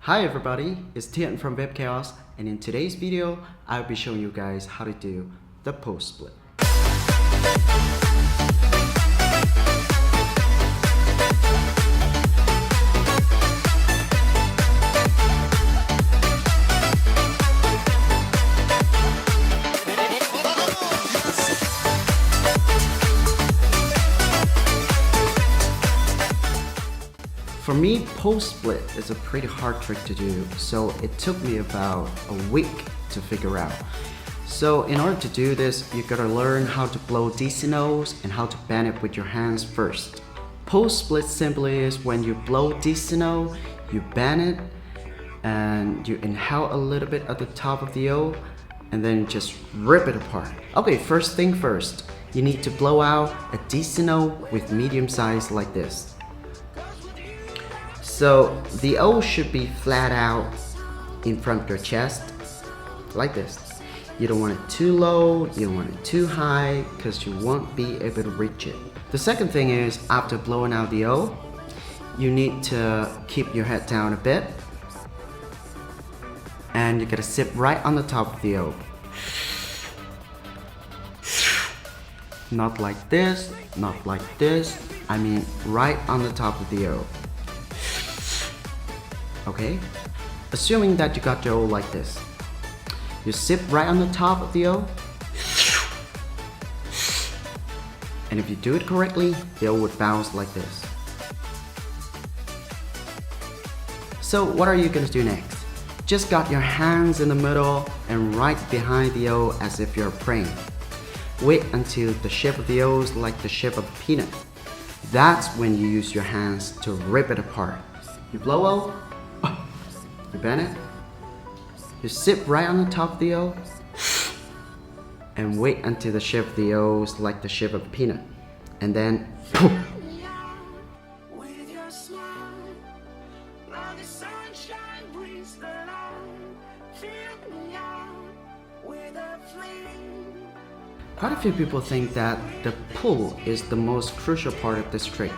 Hi everybody, it's Tian from Vape Chaos, and in today's video, I'll be showing you guys how to do the post split. For me, post split is a pretty hard trick to do, so it took me about a week to figure out. So in order to do this, you gotta learn how to blow DC nose and how to bend it with your hands first. Post split simply is when you blow DC nose, you bend it, and you inhale a little bit at the top of the O, and then just rip it apart. Okay, first thing first, you need to blow out a DC nose with medium size like this. So the O should be flat out in front of your chest, like this. You don't want it too low, you don't want it too high, because you won't be able to reach it. The second thing is, after blowing out the O, you need to keep your head down a bit, and you're gonna sit right on the top of the O. Not like this, not like this, I mean right on the top of the O. Okay? Assuming that you got your O like this. You sit right on the top of the O. And if you do it correctly, the O would bounce like this. So what are you gonna do next? Just got your hands in the middle and right behind the O as if you're praying. Wait until the shape of the O is like the shape of a peanut. That's when you use your hands to rip it apart. You blow O. You bend it, you sit right on the top of the O, and wait until the shape of the O is like the shape of a peanut, and then poof. Quite a few people think that the pull is the most crucial part of this trick,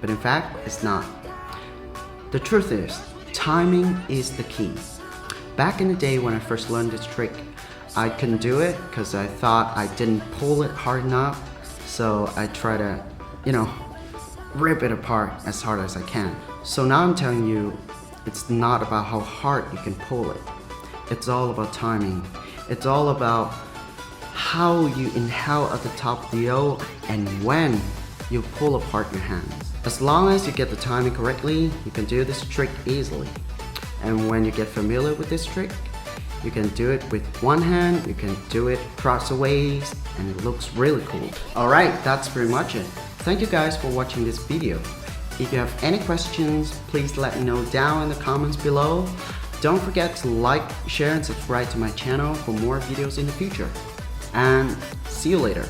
but in fact, it's not. The truth is, timing is the key. Back in the day when I first learned this trick, I couldn't do it because I thought I didn't pull it hard enough. So I try to, rip it apart as hard as I can. So now I'm telling you, it's not about how hard you can pull it. It's all about timing. It's all about how you inhale at the top of the O and when you pull apart your hands. As long as you get the timing correctly, you can do this trick easily. And when you get familiar with this trick, you can do it with one hand, you can do it crossways, and it looks really cool. Alright, that's pretty much it. Thank you guys for watching this video. If you have any questions, please let me know down in the comments below. Don't forget to like, share, and subscribe to my channel for more videos in the future. And see you later.